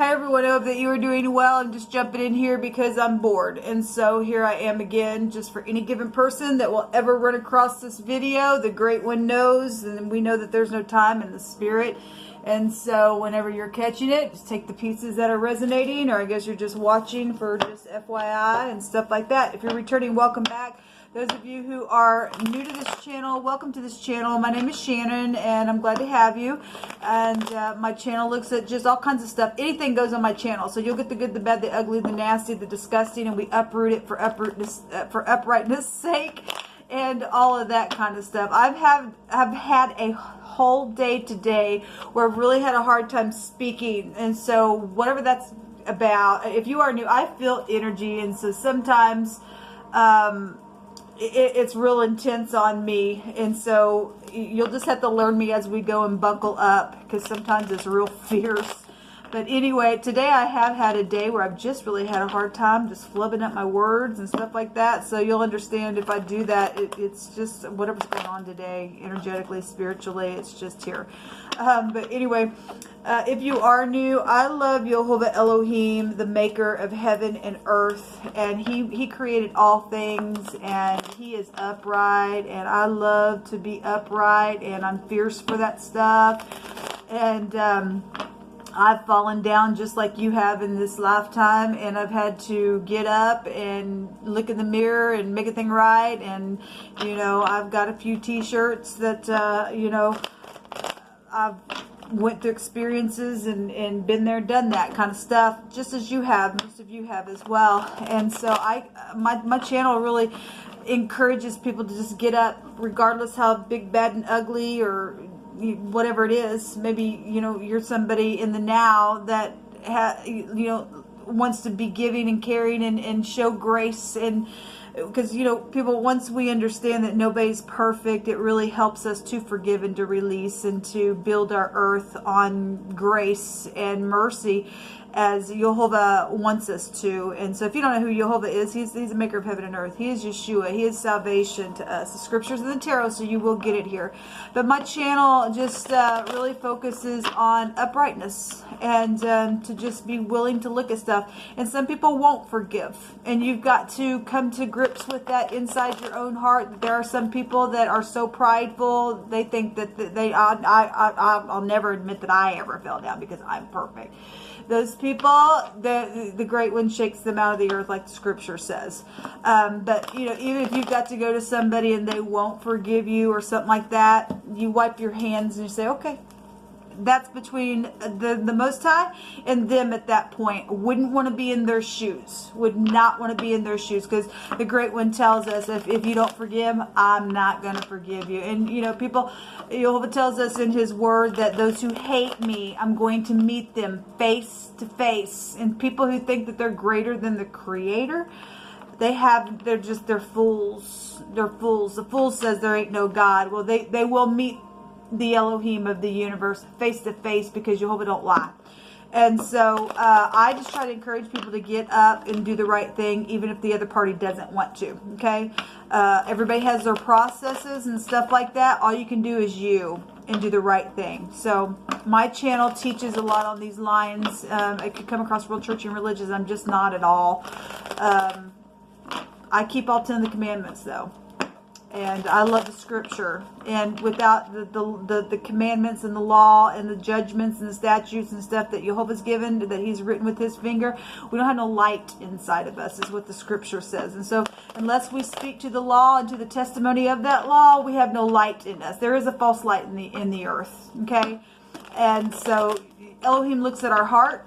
Hi everyone, I hope that you are doing well. I'm just jumping in here because I'm bored. And so here I am again, just for any given person that will ever run across this video. The great one knows, and we know that there's no time in the spirit. And so whenever you're catching it, just take the pieces that are resonating, or I guess you're just watching for just FYI and stuff like that. If you're returning, welcome back. Those of you who are new to this channel, welcome to this channel. My name is Shannon, and I'm glad to have you. And my channel looks at just all kinds of stuff. Anything goes on my channel. So you'll get the good, the bad, the ugly, the nasty, the disgusting, and we uproot it for uprightness sake, and all of that kind of stuff. I've had a whole day today where I've really had a hard time speaking, and so whatever that's about, if you are new, I feel energy, and so sometimes it's real intense on me, and so you'll just have to learn me as we go and buckle up, because sometimes it's real fierce. But anyway, today I have had a day where I've just really had a hard time just flubbing up my words and stuff like that. So you'll understand if I do that, it's just whatever's going on today, energetically, spiritually, it's just here. But anyway, if you are new, I love Yehovah Elohim, the maker of heaven and earth. And he created all things, and he is upright. And I love to be upright, and I'm fierce for that stuff. And I've fallen down just like you have in this lifetime, and I've had to get up and look in the mirror and make a thing right. And, you know, I've got a few t-shirts that, you know, I've went through experiences and been there, done that kind of stuff, just as you have, most of you have as well. And so my channel really encourages people to just get up, regardless how big, bad, and ugly, or whatever it is. Maybe, you know, you're somebody in the now that you know, wants to be giving and caring and show grace. And because, you know, people, once we understand that nobody's perfect, it really helps us to forgive and to release and to build our earth on grace and mercy, as Yehovah wants us to. And so if you don't know who Yehovah is, he's the maker of heaven and earth. He is Yeshua. He is salvation to us. The scriptures in the tarot, so you will get it here. But my channel just really focuses on uprightness, and to just be willing to look at stuff. And some people won't forgive, and you've got to come to grips with that inside your own heart. There are some people that are so prideful, they think that I'll never admit that I ever fell down because I'm perfect. Those people, the great one shakes them out of the earth, like the scripture says. But, you know, even if you've got to go to somebody and they won't forgive you or something like that, you wipe your hands and you say, okay, that's between the Most High and them at that point. Wouldn't want to be in their shoes. Would not want to be in their shoes, because the great one tells us, if you don't forgive, I'm not going to forgive you. And, you know, people, Yehovah tells us in his word that those who hate me, I'm going to meet them face to face. And people who think that they're greater than the Creator, they're fools. They're fools. The fool says there ain't no God. Well, they will meet the Elohim of the universe face to face, because Jehovah don't lie. And so I just try to encourage people to get up and do the right thing, even if the other party doesn't want to. Okay, everybody has their processes and stuff like that. All you can do is you, and do the right thing. So my channel teaches a lot on these lines. It could come across real churchy and religious. I'm just not at all. I keep all 10 of the commandments, though. And I love the scripture. And without the commandments and the law and the judgments and the statutes and stuff that Jehovah's given, that he's written with his finger, we don't have no light inside of us, is what the scripture says. And so unless we speak to the law and to the testimony of that law, we have no light in us. There is a false light in the earth. Okay? And so Elohim looks at our heart,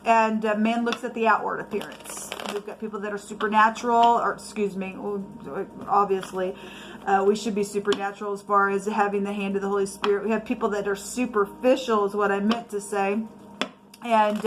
and man looks at the outward appearance. We've got people that are supernatural, or excuse me, obviously we should be supernatural as far as having the hand of the Holy Spirit. We have people that are superficial, is what I meant to say. And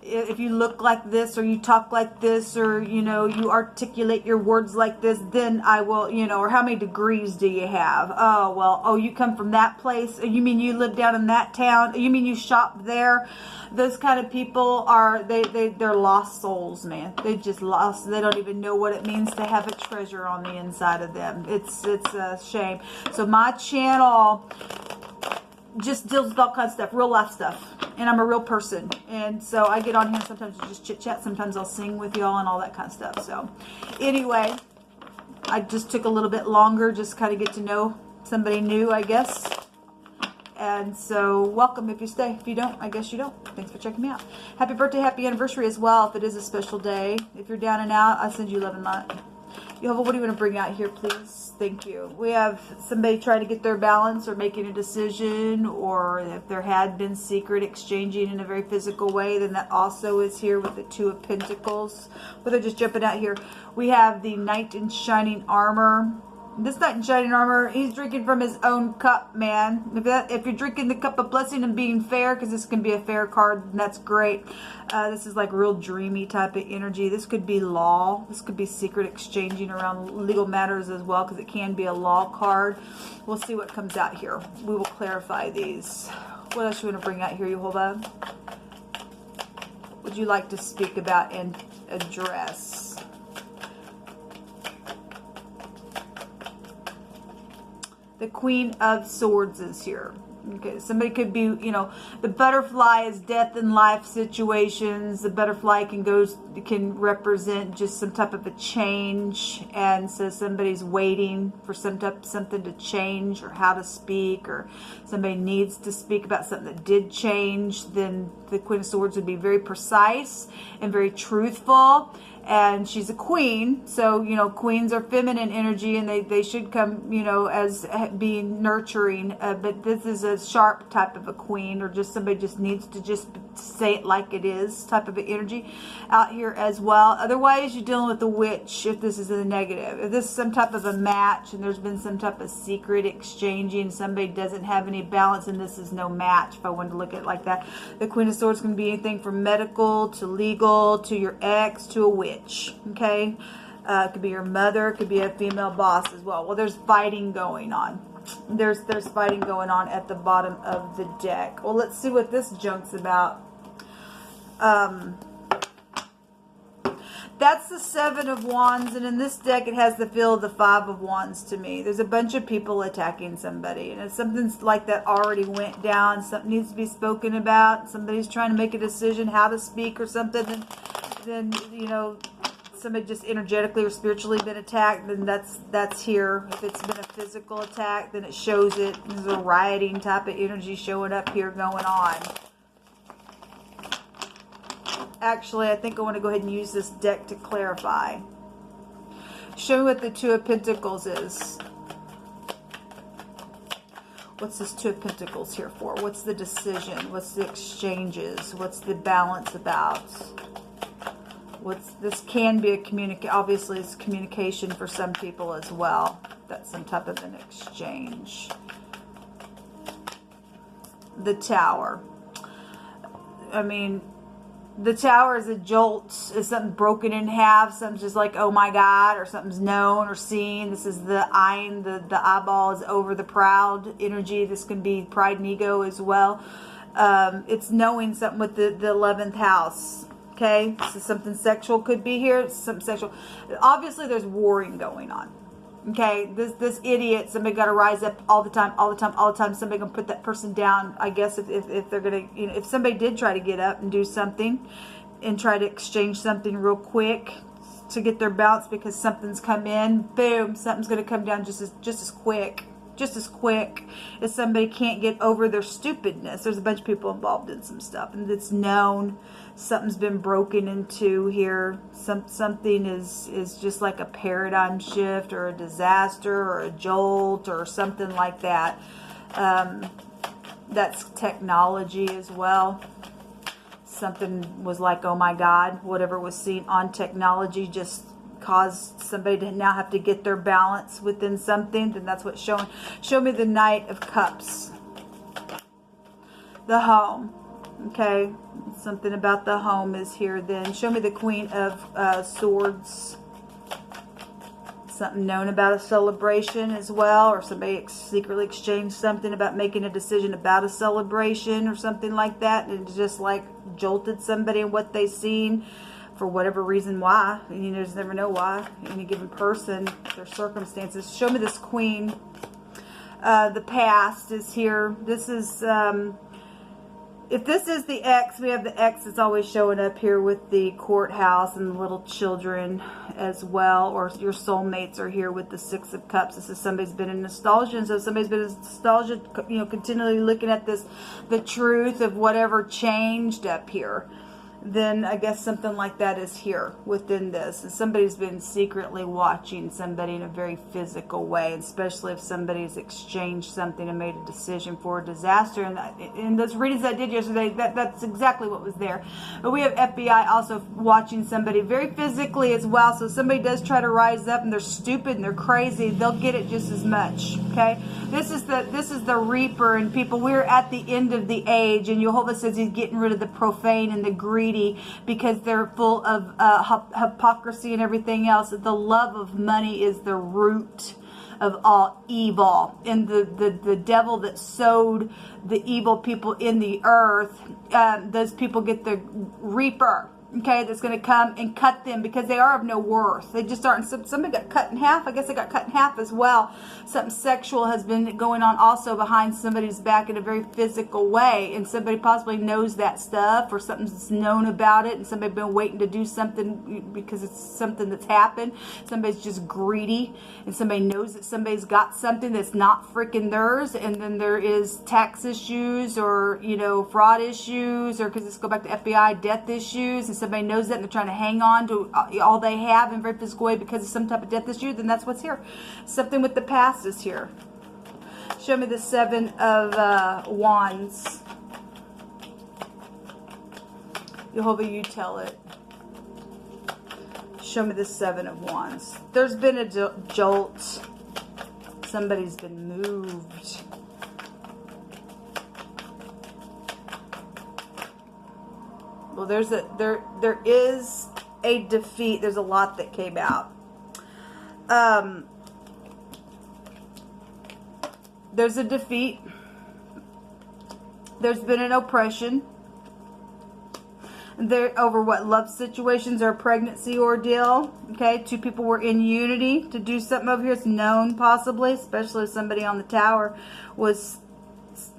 if you look like this, or you talk like this, or, you know, you articulate your words like this, then I will, you know, or how many degrees do you have? Oh, well, oh, you come from that place? You mean you live down in that town? You mean you shop there? Those kind of people are, they're lost souls, man. They just lost. They don't even know what it means to have a treasure on the inside of them. It's a shame. So my channel just deals with all kinds of stuff, real life stuff. And I'm a real person. And so I get on here sometimes to just chit chat. Sometimes I'll sing with y'all and all that kind of stuff. So anyway, I just took a little bit longer, just kind of get to know somebody new, I guess. And so welcome if you stay. If you don't, I guess you don't. Thanks for checking me out. Happy birthday, happy anniversary as well, if it is a special day. If you're down and out, I send you love and light. Jehovah, what do you want to bring out here, please? Thank you. We have somebody trying to get their balance or making a decision, or if there had been secret exchanging in a very physical way, then that also is here with the Two of Pentacles. But they're just jumping out here. We have the Knight in Shining Armor. This Knight in Shining Armor, he's drinking from his own cup, man. If you're drinking the cup of blessing and being fair, because this can be a fair card, and that's great. This is like real dreamy type of energy. This could be law. This could be secret exchanging around legal matters as well, because it can be a law card. We'll see what comes out here. We will clarify these. What else you want to bring out here, Jehovah? Would you like to speak about and address? The Queen of Swords is here. Okay, somebody could be, you know, the butterfly is death and life situations. The butterfly can represent just some type of a change, and so somebody's waiting for something to change, or how to speak, or somebody needs to speak about something that did change. Then the Queen of Swords would be very precise and very truthful. And she's a queen, so, you know, queens are feminine energy, and they should come, you know, as being nurturing. But this is a sharp type of a queen, or just somebody just needs to just say it like it is type of an energy out here as well. Otherwise, you're dealing with a witch if this is in the negative. If this is some type of a match, and there's been some type of secret exchanging, somebody doesn't have any balance, and this is no match, if I wanted to look at it like that. The Queen of Swords can be anything from medical to legal to your ex to a witch. Okay, it could be your mother, it could be a female boss as well. Well, there's fighting going on. There's fighting going on at the bottom of the deck. Well, let's see what this junk's about. That's the Seven of Wands, and in this deck it has the feel of the Five of Wands to me. There's a bunch of people attacking somebody, and if something like that already went down, something needs to be spoken about, somebody's trying to make a decision how to speak or something, then you know, somebody just energetically or spiritually been attacked, then that's here. If it's been a physical attack, then it shows it. There's a rioting type of energy showing up here going on. Actually, I think I want to go ahead and use this deck to clarify. Show me what the Two of Pentacles is. What's this Two of Pentacles here for? What's the decision? What's the exchanges? What's the balance about? This can be a obviously it's communication for some people as well. That's some type of an exchange. The Tower. I mean, the Tower is a jolt. Is something broken in half? Something's just like, oh my God, or something's known or seen. This is the Ayn, the eyeball is over the proud energy. This can be pride and ego as well. It's knowing something with the 11th house. Okay, so something sexual could be here. Something sexual. Obviously, there's warring going on. Okay, this idiot, somebody got to rise up all the time. Somebody gonna put that person down. I guess if they're gonna, you know, if somebody did try to get up and do something, and try to exchange something real quick to get their bounce because something's come in, boom, something's gonna come down just as quick. Just as quick as somebody can't get over their stupidness. There's a bunch of people involved in some stuff, and it's known. Something's been broken into here. Something is just like a paradigm shift, or a disaster, or a jolt, or something like that. That's technology as well. Something was like, oh my God, whatever was seen on technology just caused somebody to now have to get their balance within something. Then that's what's showing. Show me the Knight of Cups. The home. Okay, something about the home is here then. Show me the Queen of Swords. Something known about a celebration as well, or somebody secretly exchanged something about making a decision about a celebration or something like that, and it just like jolted somebody and what they seen. For whatever reason, why. And you just never know why. Any given person, their circumstances. Show me this Queen The past is here. This is, if this is the X, we have the X that's always showing up here with the courthouse and the little children as well, or your soulmates are here with the Six of Cups. This is somebody's been in nostalgia, and so somebody's been in nostalgia, you know, continually looking at this, the truth of whatever changed up here. Then I guess something like that is here within this. And somebody's been secretly watching somebody in a very physical way, especially if somebody's exchanged something and made a decision for a disaster. And in those readings I did yesterday, that's exactly what was there. But we have FBI also watching somebody very physically as well. So if somebody does try to rise up and they're stupid and they're crazy, they'll get it just as much. Okay, this is the Reaper, and people, we're at the end of the age, and Jehovah says he's getting rid of the profane and the greedy, because they're full of hypocrisy and everything else. The love of money is the root of all evil, and the devil that sowed the evil people in the earth, those people get the Reaper, okay, that's going to come and cut them because they are of no worth. They just aren't. Somebody got cut in half. I guess they got cut in half as well. Something sexual has been going on also behind somebody's back in a very physical way, and somebody possibly knows that stuff, or something's known about it, and somebody's been waiting to do something because it's something that's happened. Somebody's just greedy, and somebody knows that somebody's got something that's not freaking theirs, and then there is tax issues, or, you know, fraud issues, or, because let's go back to FBI, death issues, and somebody knows that and they're trying to hang on to all they have in a very physical way because of some type of death issue, then that's what's here. Something with the past is here. Show me the Seven of Wands. Jehovah, you tell it. Show me the Seven of Wands. There's been a jolt. Somebody's been moved. Well, there is a defeat. There's a lot that came out. There's a defeat. There's been an oppression. There over what, love situations or a pregnancy ordeal. Okay, two people were in unity to do something over here. It's known, possibly, especially if somebody on the tower was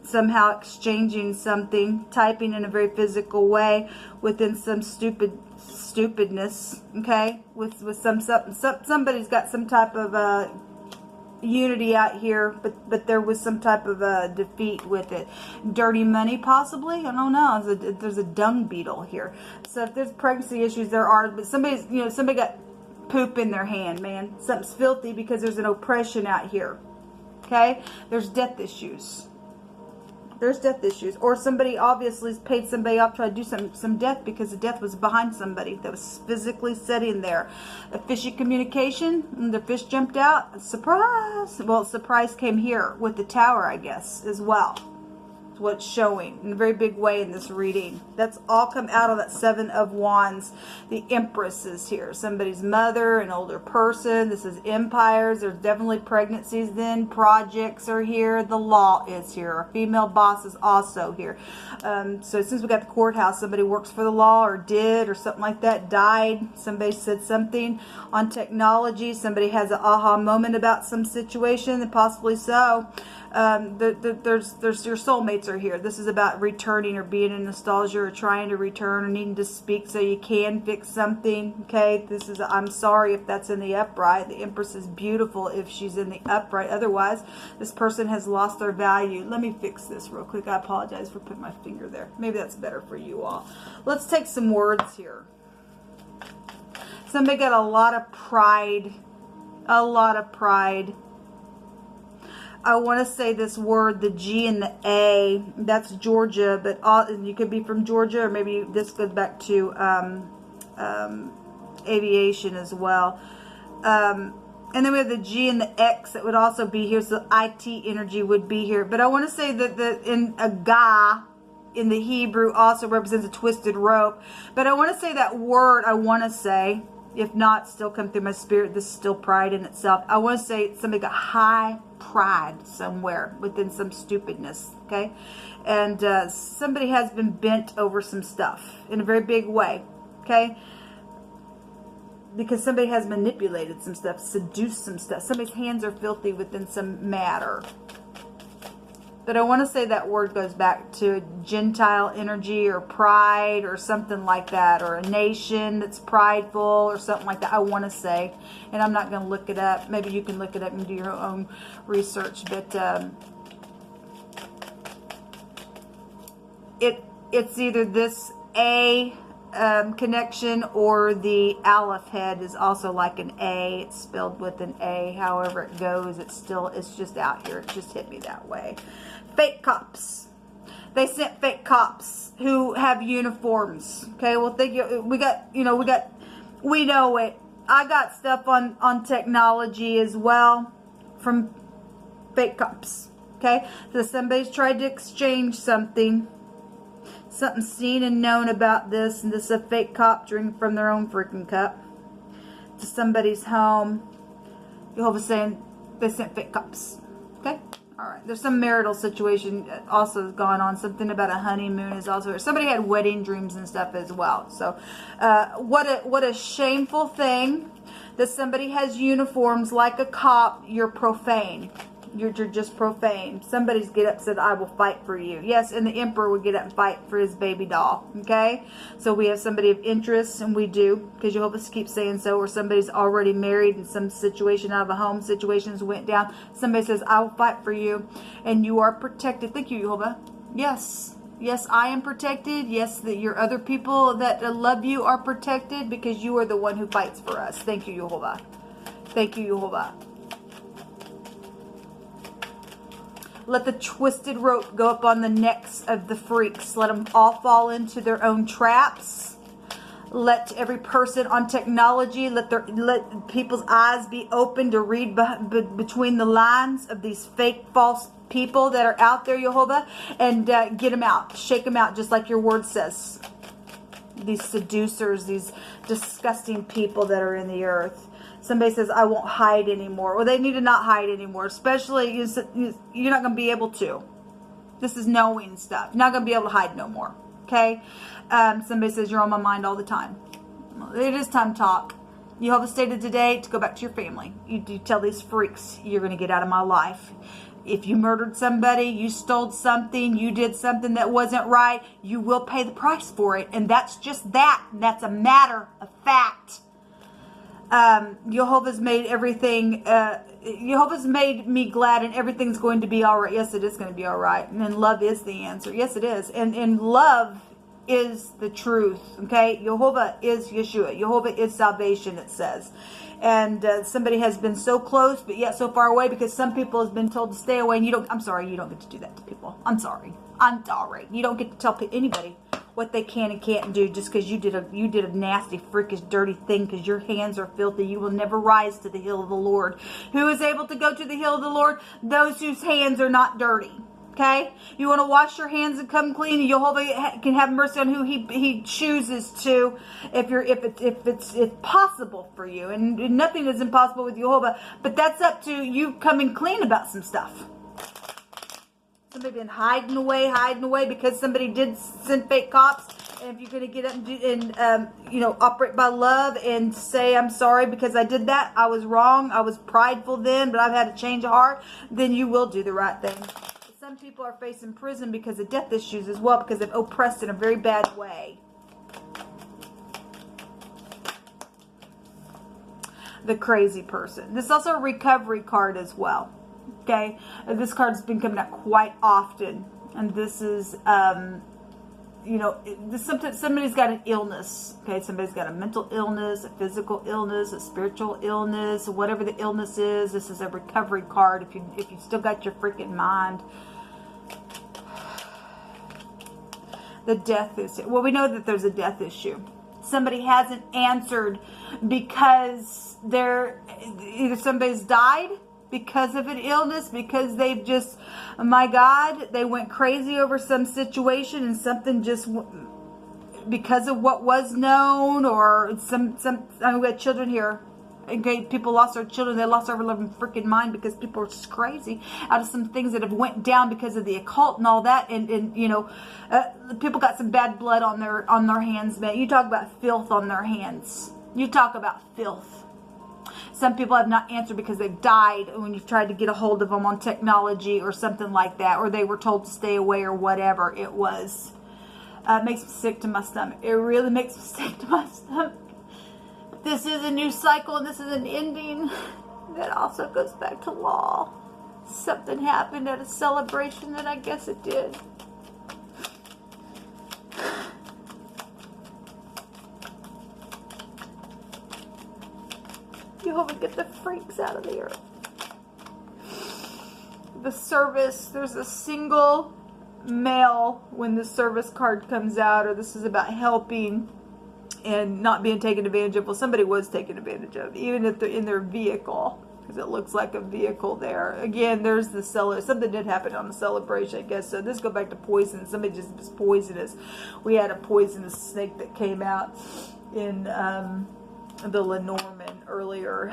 somehow exchanging something, typing in a very physical way within some stupidness. Okay, with somebody's got some type of unity out here, but there was some type of defeat with it. Dirty money, possibly. I don't know. There's a dung beetle here. So if there's pregnancy issues, there are. But somebody got poop in their hand, man. Something's filthy because there's an oppression out here. Okay, there's death issues. There's death issues, or somebody obviously has paid somebody off to try to do some death because the death was behind somebody that was physically sitting there. A fishy communication, and the fish jumped out. Surprise! Well, surprise came here with the tower, I guess, as well. It's what's showing in a very big way in this reading. That's all come out of that Seven of Wands. The Empress is here. Somebody's mother, an older person. This is empires. There's definitely pregnancies then. Projects are here. The law is here. Our female boss is also here. So since we got the courthouse, somebody works for the law or did or something like that, died. Somebody said something on technology. Somebody has an aha moment about some situation, and possibly so. There's your soulmates are here. This is about returning or being in nostalgia or trying to return or needing to speak so you can fix something. Okay, this is I'm sorry if that's in the upright. The Empress is beautiful if she's in the upright. Otherwise, this person has lost their value. Let me fix this real quick. I apologize for putting my finger there. Maybe that's better for you all. Let's take some words here. Somebody got a lot of pride. A lot of pride. I want to say this word, the G and the A, that's Georgia, but you could be from Georgia, or maybe this goes back to aviation as well. And then we have the G and the X that would also be here, so IT energy would be here. But I want to say that in a Ga, in the Hebrew, also represents a twisted rope. But I want to say that word, I want to say, if not, still come through my spirit, this is still pride in itself. I want to say somebody got high pride somewhere within some stupidness, okay? And somebody has been bent over some stuff in a very big way, okay? Because somebody has manipulated some stuff, seduced some stuff. Somebody's hands are filthy within some matter. But I want to say that word goes back to a Gentile energy or pride or something like that, or a nation that's prideful or something like that, I want to say. And I'm not going to look it up. Maybe you can look it up and do your own research. But it's either this A connection, or the Aleph head is also like an A. It's spelled with an A. However it goes, it's just out here. It just hit me that way. Fake cops. They sent fake cops who have uniforms. Okay, well, we know it. I got stuff on technology as well from fake cops. Okay, so somebody's tried to exchange something seen and known about this, and this is a fake cop drinking from their own freaking cup to somebody's home. Jehovah's saying they sent fake cops. Okay, all right. There's some marital situation also going on. Something about a honeymoon is also. Somebody had wedding dreams and stuff as well. So, what a shameful thing that somebody has uniforms like a cop. You're profane. You're just profane. Somebody's get up and said, I will fight for you. Yes, and the emperor would get up and fight for his baby doll. Okay? So we have somebody of interest, and we do, because Jehovah keeps saying so, or somebody's already married and some situation out of a home, situations went down. Somebody says, I will fight for you, and you are protected. Thank you, Jehovah. Yes. Yes, I am protected. Yes, that your other people that love you are protected, because you are the one who fights for us. Thank you, Jehovah. Thank you, Jehovah. Let the twisted rope go up on the necks of the freaks. Let them all fall into their own traps. Let every person on technology, let people's eyes be open to read between the lines of these fake, false people that are out there, Jehovah, and get them out. Shake them out just like your word says. These seducers, these disgusting people that are in the earth. Somebody says, I won't hide anymore. Well, they need to not hide anymore. Especially, you're not going to be able to. This is knowing stuff. You're not going to be able to hide no more. Okay? Somebody says, you're on my mind all the time. Well, it is time to talk. Jehovah stated today to go back to your family. You tell these freaks, you're going to get out of my life. If you murdered somebody, you stole something, you did something that wasn't right, you will pay the price for it. And that's just that. That's a matter of fact. Jehovah's made everything, Jehovah's made me glad, and everything's going to be all right. Yes, it is going to be all right. And then love is the answer. Yes, it is. And love is the truth. Okay? Jehovah is Yeshua. Jehovah is salvation, it says. And somebody has been so close, but yet so far away, because some people has been told to stay away. And I'm sorry, you don't get to do that to people. I'm sorry. You don't get to tell anybody what they can and can't do just because you did a nasty, freakish, dirty thing, because your hands are filthy. You will never rise to the hill of the Lord. Who is able to go to the hill of the Lord? Those whose hands are not dirty. Okay? You want to wash your hands and come clean, and Jehovah can have mercy on who he chooses to, if it's possible for you. And nothing is impossible with Jehovah, but that's up to you coming clean about some stuff. Somebody been hiding away because somebody did send fake cops. And if you're going to get up and operate by love and say, I'm sorry because I did that, I was wrong, I was prideful then, but I've had a change of heart, then you will do the right thing. Some people are facing prison because of death issues as well, because they've oppressed in a very bad way. The crazy person. This is also a recovery card as well. Okay, this card's been coming up quite often, and this is, somebody's got an illness. Okay, somebody's got a mental illness, a physical illness, a spiritual illness, whatever the illness is. This is a recovery card. If you still got your freaking mind. The death issue. Well, we know that there's a death issue. Somebody hasn't answered because either somebody's died because of an illness, because they've just, oh my God, they went crazy over some situation, and something just, because of what was known, or we had children here. Okay, people lost their children. They lost their living freaking mind because people are just crazy out of some things that have went down because of the occult and all that. And people got some bad blood on their hands, man. You talk about filth on their hands. You talk about filth. Some people have not answered because they've died when you've tried to get a hold of them on technology or something like that, or they were told to stay away or whatever it was. It makes me sick to my stomach. It really makes me sick to my stomach. This is a new cycle, and this is an ending that also goes back to law. Something happened at a celebration, and I guess it did. Jehovah, get the freaks out of here. The service, there's a single male when the service card comes out, or this is about helping and not being taken advantage of. Well, somebody was taken advantage of, even if they're in their vehicle, because it looks like a vehicle there. Again, there's the cellar. Something did happen on the celebration, I guess. So this go back to poison. Somebody just was poisonous. We had a poisonous snake that came out in the Lenormand earlier.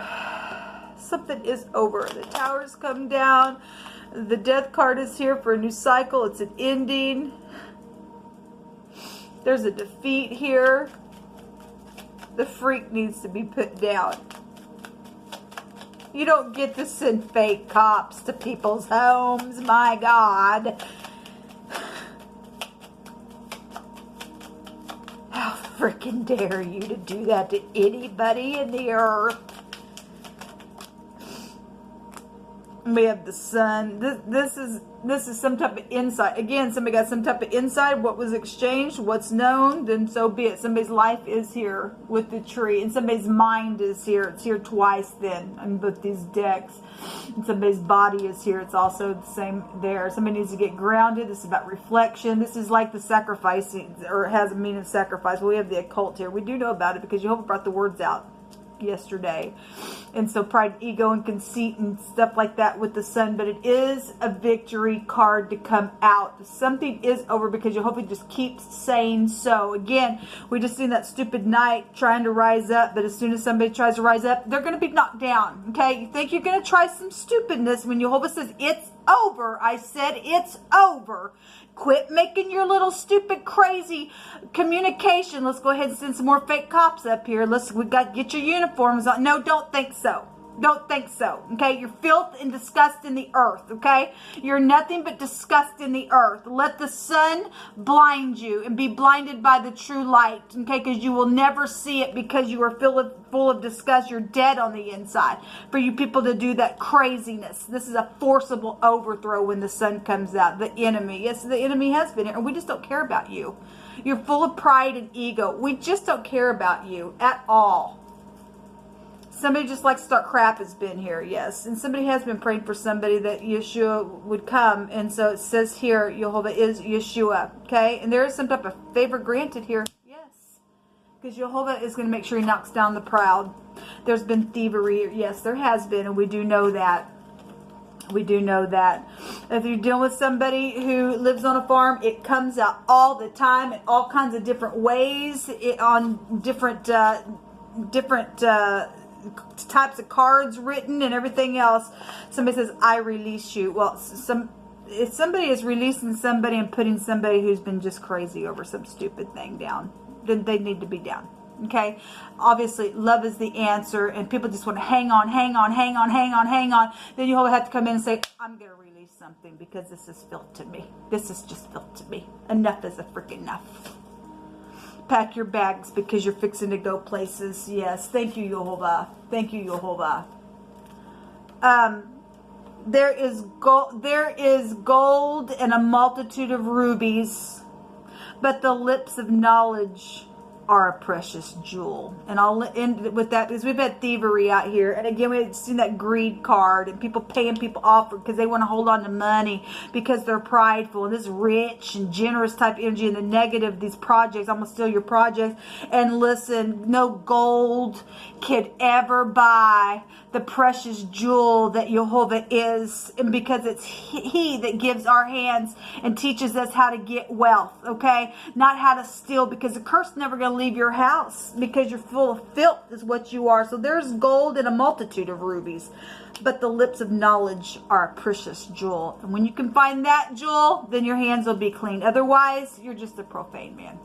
Something is over. The towers come down. The death card is here for a new cycle. It's an ending. There's a defeat here. The freak needs to be put down. You don't get to send fake cops to people's homes. My God. How freaking dare you to do that to anybody in the earth? We have the sun. This is some type of insight. Again, somebody got some type of insight. What was exchanged, what's known, then so be it. Somebody's life is here with the tree, and somebody's mind is here. It's here twice then on both these decks. And somebody's body is here. It's also the same there. Somebody needs to get grounded. This is about reflection. This is like the sacrificing, or it has a meaning of sacrifice. Well, we have the occult here. We do know about it because Jehovah brought the words out yesterday. And so pride, ego, and conceit and stuff like that with the sun, but it is a victory card to come out. Something is over because Jehovah just keeps saying so. Again, we just seen that stupid knight trying to rise up, but as soon as somebody tries to rise up, they're going to be knocked down. Okay, you think you're going to try some stupidness when Jehovah says it's over. I said it's over. Quit making your little stupid crazy communication. Let's go ahead and send some more fake cops up here. We got to get your uniforms on. No, don't think so. Don't think so. Okay, you're filth and disgust in the earth. Okay, you're nothing but disgust in the earth. Let the sun blind you and be blinded by the true light. Okay, because you will never see it because you are full of disgust. You're dead on the inside for you people to do that craziness. This is a forcible overthrow when the sun comes out. The enemy. Yes, the enemy has been here, and we just don't care about you. You're full of pride and ego. We just don't care about you at all. Somebody just likes to start crap has been here, yes. And somebody has been praying for somebody that Yeshua would come. And so it says here, Jehovah is Yeshua, okay? And there is some type of favor granted here, yes. Because Jehovah is going to make sure he knocks down the proud. There's been thievery, yes, there has been, and we do know that. We do know that. If you're dealing with somebody who lives on a farm, it comes out all the time in all kinds of different ways, on different types of cards written and everything else. Somebody says, I release you. Well, if somebody is releasing somebody and putting somebody who's been just crazy over some stupid thing down, then they need to be down. Okay, obviously love is the answer, and people just want to hang on. Then you have to come in and say, I'm going to release something because this is filth to me. This is just filth to me. Enough is a freaking enough. Pack your bags because you're fixing to go places. Yes, thank you, Jehovah. Thank you, Jehovah. There is gold and a multitude of rubies, but the lips of knowledge are a precious jewel. And I'll end with that because we've had thievery out here. And again, we've seen that greed card and people paying people off because they want to hold on to money because they're prideful. And this rich and generous type energy, and the negative, these projects, I'm going to steal your projects. And listen, no gold could ever buy the precious jewel that Jehovah is, and because it's he that gives our hands and teaches us how to get wealth, okay? Not how to steal, because the curse is never going to leave your house because you're full of filth is what you are. So there's gold and a multitude of rubies, but the lips of knowledge are a precious jewel. And when you can find that jewel, then your hands will be clean. Otherwise, you're just a profane man.